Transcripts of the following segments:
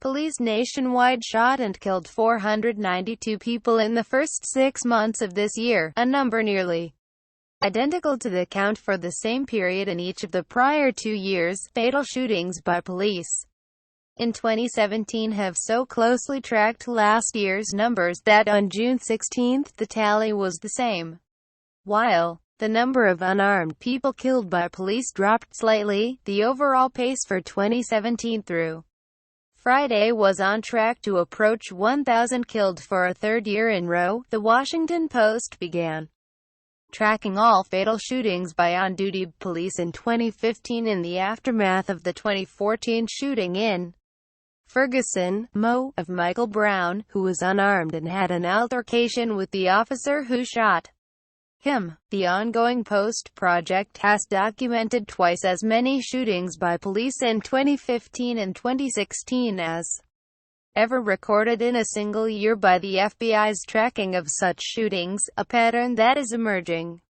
Police nationwide shot and killed 492 people in the first 6 months of this year, a number nearly identical to the count for the same period in each of the prior 2 years. Fatal shootings by police in 2017 have so closely tracked last year's numbers that on June 16 the tally was the same. While the number of unarmed people killed by police dropped slightly, the overall pace for 2017 through Friday was on track to approach 1,000 killed for a third year in a row. The Washington Post began tracking all fatal shootings by on-duty police in 2015 in the aftermath of the 2014 shooting in Ferguson, Mo, of Michael Brown, who was unarmed and had an altercation with the officer who shot him. The ongoing Post project has documented twice as many shootings by police in 2015 and 2016 as ever recorded in a single year by the FBI's tracking of such shootings, a pattern that is emerging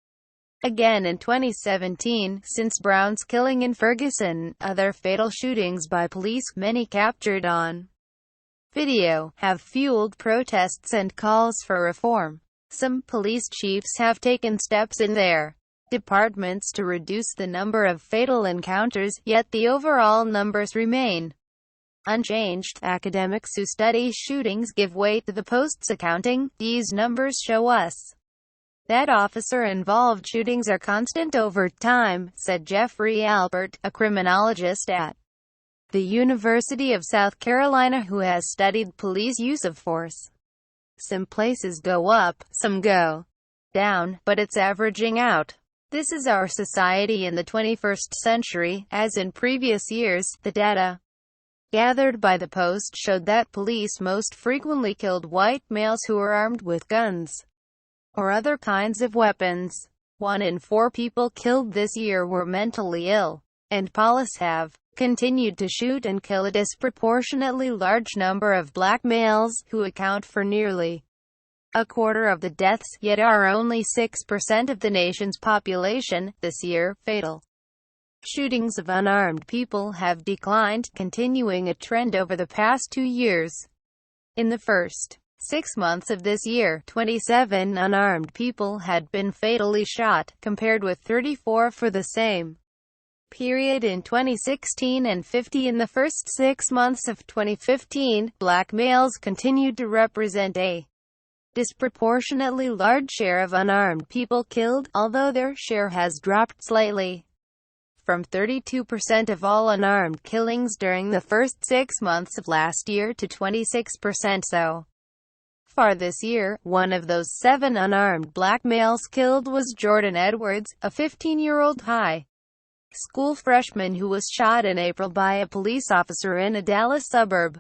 again in 2017, since Brown's killing in Ferguson. Other fatal shootings by police, many captured on video, have fueled protests and calls for reform. Some police chiefs have taken steps in their departments to reduce the number of fatal encounters, yet the overall numbers remain unchanged. Academics who study shootings give weight to the Post's accounting. These numbers show us that officer-involved shootings are constant over time, said Jeffrey Albert, a criminologist at the University of South Carolina who has studied police use of force. Some places go up, some go down, but it's averaging out. This is our society in the 21st century. As in previous years, the data gathered by the Post showed that police most frequently killed white males who were armed with guns or other kinds of weapons. 1 in 4 people killed this year were mentally ill, and police have continued to shoot and kill a disproportionately large number of black males, who account for nearly a quarter of the deaths, yet are only 6% of the nation's population. This year, fatal shootings of unarmed people have declined, continuing a trend over the past 2 years. In the first 6 months of this year, 27 unarmed people had been fatally shot, compared with 34 for the same period in 2016 and 50 in the first 6 months of 2015. Black males continued to represent a disproportionately large share of unarmed people killed, although their share has dropped slightly from 32% of all unarmed killings during the first 6 months of last year to 26% so far this year. One of those 7 unarmed black males killed was Jordan Edwards, a 15-year-old high school freshman who was shot in April by a police officer in a Dallas suburb.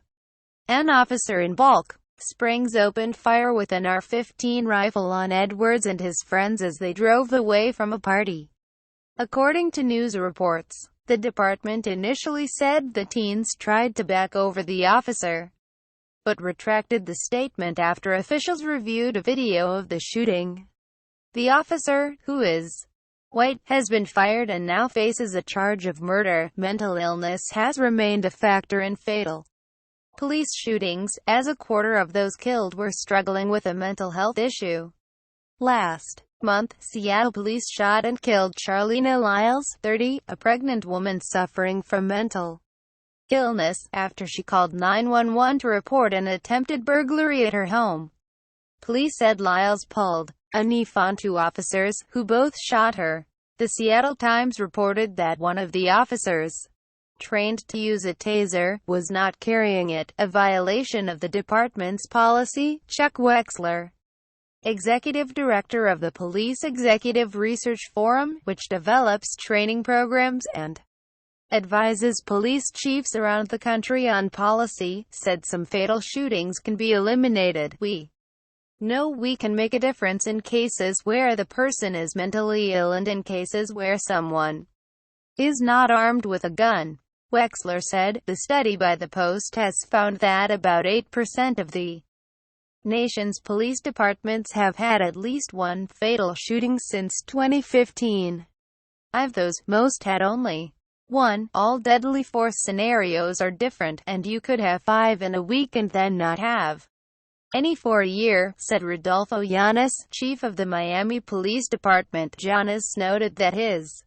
An officer in Balk Springs opened fire with an AR-15 rifle on Edwards and his friends as they drove away from a party. According to news reports, the department initially said the teens tried to back over the officer, but retracted the statement after officials reviewed a video of the shooting. The officer, who is white, has been fired and now faces a charge of murder. Mental illness has remained a factor in fatal police shootings, as a quarter of those killed were struggling with a mental health issue. Last month, Seattle police shot and killed Charlena Lyles, 30, a pregnant woman suffering from mental illness, after she called 911 to report an attempted burglary at her home. Police said Lyles pulled a knife on 2 officers, who both shot her. The Seattle Times reported that one of the officers, trained to use a taser, was not carrying it, a violation of the department's policy. Chuck Wexler, executive director of the Police Executive Research Forum, which develops training programs and advises police chiefs around the country on policy, said some fatal shootings can be eliminated. We know we can make a difference in cases where the person is mentally ill and in cases where someone is not armed with a gun, Wexler said. The study by the Post has found that about 8% of the nation's police departments have had at least one fatal shooting since 2015. Of those, most had only 1. All deadly force scenarios are different, and you could have 5 in a week and then not have any for a year, said Rodolfo Llanes, chief of the Miami Police Department. Llanes noted that his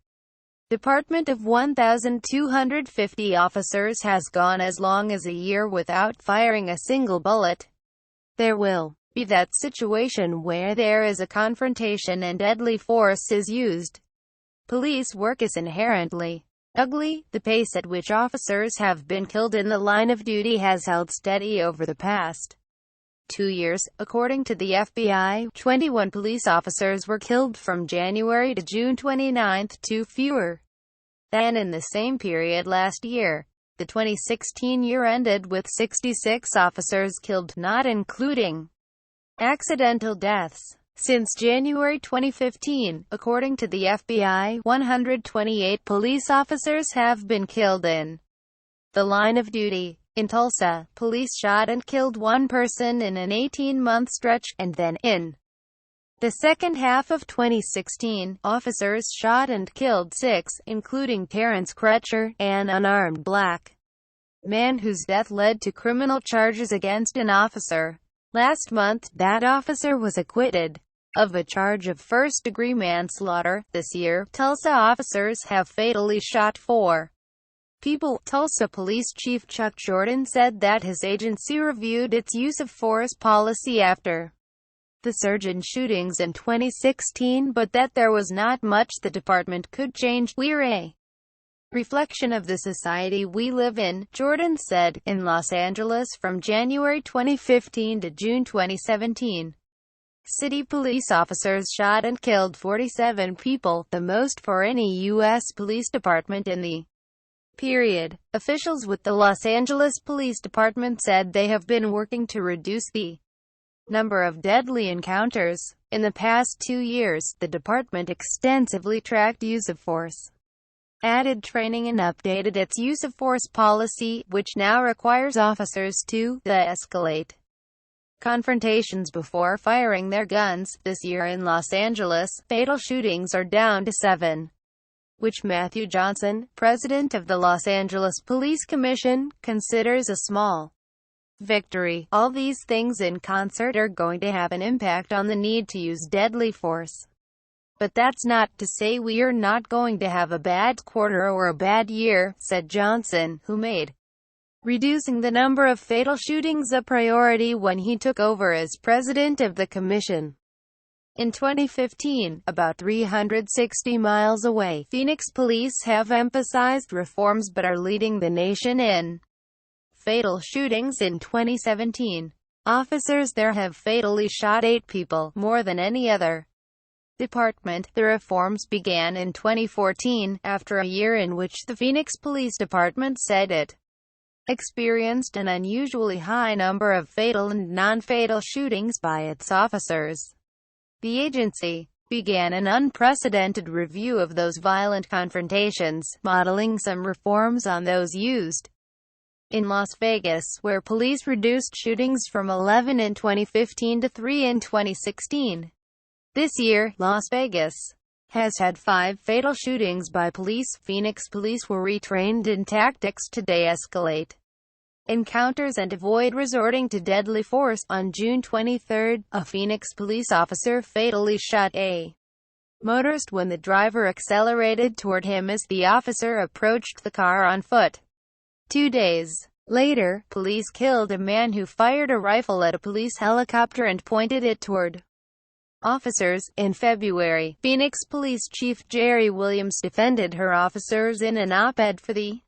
department of 1,250 officers has gone as long as a year without firing a single bullet. There will be that situation where there is a confrontation and deadly force is used. Police work is inherently ugly. The pace at which officers have been killed in the line of duty has held steady over the past 2 years. According to the FBI, 21 police officers were killed from January to June 29, 2 fewer than in the same period last year. The 2016 year ended with 66 officers killed, not including accidental deaths. Since January 2015, according to the FBI, 128 police officers have been killed in the line of duty. In Tulsa, police shot and killed 1 person in an 18-month stretch, and then, in the second half of 2016, officers shot and killed 6, including Terrence Crutcher, an unarmed black man whose death led to criminal charges against an officer. Last month, that officer was acquitted of a charge of first-degree manslaughter. This year, Tulsa officers have fatally shot 4 people. Tulsa Police Chief Chuck Jordan said that his agency reviewed its use of force policy after the surge in shootings in 2016, but that there was not much the department could change. "We're a reflection of the society we live in," Jordan said. In Los Angeles from January 2015 to June 2017, city police officers shot and killed 47 people, the most for any U.S. police department in the period. Officials with the Los Angeles Police Department said they have been working to reduce the number of deadly encounters. In the past 2 years, the department extensively tracked use of force, added training and updated its use of force policy, which now requires officers to de-escalate confrontations before firing their guns. This year in Los Angeles, fatal shootings are down to 7, which Matthew Johnson, president of the Los Angeles Police Commission, considers a small victory. All these things in concert are going to have an impact on the need to use deadly force. But that's not to say we are not going to have a bad quarter or a bad year, said Johnson, who made reducing the number of fatal shootings a priority when he took over as president of the commission. In 2015, about 360 miles away, Phoenix police have emphasized reforms but are leading the nation in fatal shootings. In 2017, officers there have fatally shot 8 people, more than any other department. The reforms began in 2014, after a year in which the Phoenix Police Department said it experienced an unusually high number of fatal and non-fatal shootings by its officers. The agency began an unprecedented review of those violent confrontations, modeling some reforms on those used in Las Vegas, where police reduced shootings from 11 in 2015 to 3 in 2016. This year, Las Vegas has had 5 fatal shootings by police. Phoenix police were retrained in tactics to de-escalate encounters and avoid resorting to deadly force. On June 23, a Phoenix police officer fatally shot a motorist when the driver accelerated toward him as the officer approached the car on foot. 2 days later, police killed a man who fired a rifle at a police helicopter and pointed it toward officers. In February, Phoenix Police Chief Jerry Williams defended her officers in an op-ed for the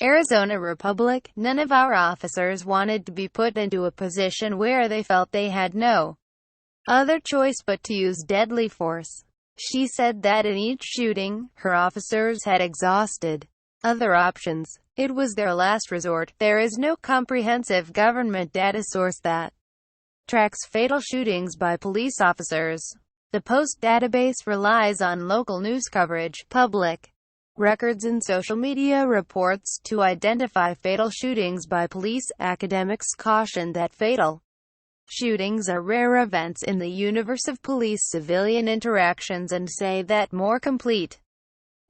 Arizona Republic. "None of our officers wanted to be put into a position where they felt they had no other choice but to use deadly force." She said that in each shooting, her officers had exhausted other options. It was their last resort. There is no comprehensive government data source that tracks fatal shootings by police officers. The Post database relies on local news coverage, public records and social media reports to identify fatal shootings by police. Academics caution that fatal shootings are rare events in the universe of police-civilian interactions and say that more complete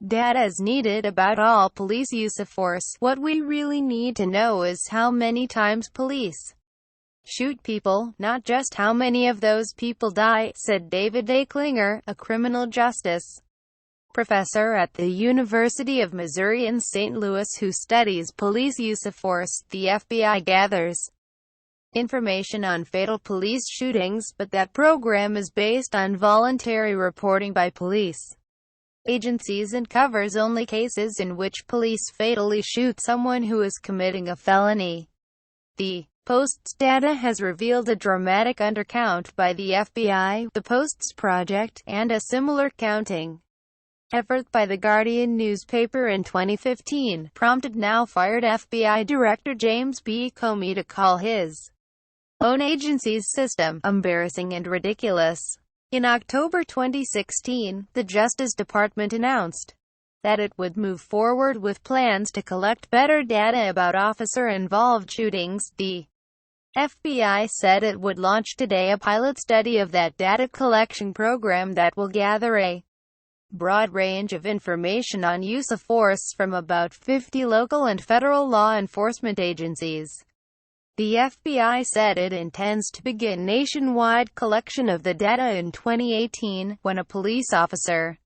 Data is needed about all police use of force. What we really need to know is how many times police shoot people, not just how many of those people die, said David A. Klinger, a criminal justice professor at the University of Missouri in St. Louis who studies police use of force. The FBI gathers information on fatal police shootings, but that program is based on voluntary reporting by police agencies and covers only cases in which police fatally shoot someone who is committing a felony. The Post's data has revealed a dramatic undercount by the FBI, the Post's project, and a similar counting effort by the Guardian newspaper in 2015, prompted now-fired FBI Director James B. Comey to call his own agency's system embarrassing and ridiculous. In October 2016, the Justice Department announced that it would move forward with plans to collect better data about officer-involved shootings. The FBI said it would launch today a pilot study of that data collection program that will gather a broad range of information on use of force from about 50 local and federal law enforcement agencies. The FBI said it intends to begin nationwide collection of the data in 2018, when a police officer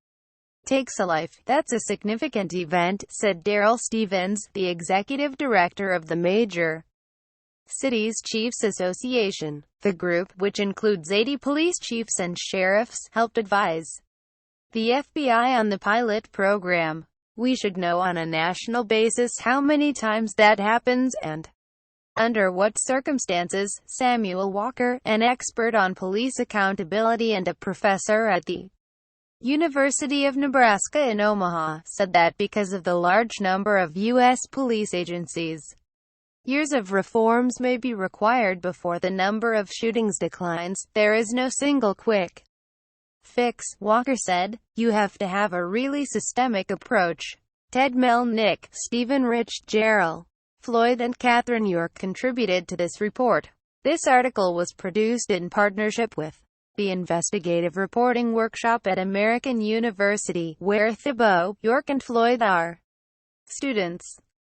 takes a life. That's a significant event, said Daryl Stevens, the executive director of the Major Cities Chiefs Association. The group, which includes 80 police chiefs and sheriffs, helped advise the FBI on the pilot program. We should know on a national basis how many times that happens, and under what circumstances. Samuel Walker, an expert on police accountability and a professor at the University of Nebraska in Omaha, said that because of the large number of U.S. police agencies, years of reforms may be required before the number of shootings declines. There is no single quick fix, Walker said. You have to have a really systemic approach. Ted Melnick, Stephen Rich, Gerald Floyd and Catherine York contributed to this report. This article was produced in partnership with the Investigative Reporting Workshop at American University, where Thibault, York and Floyd are students.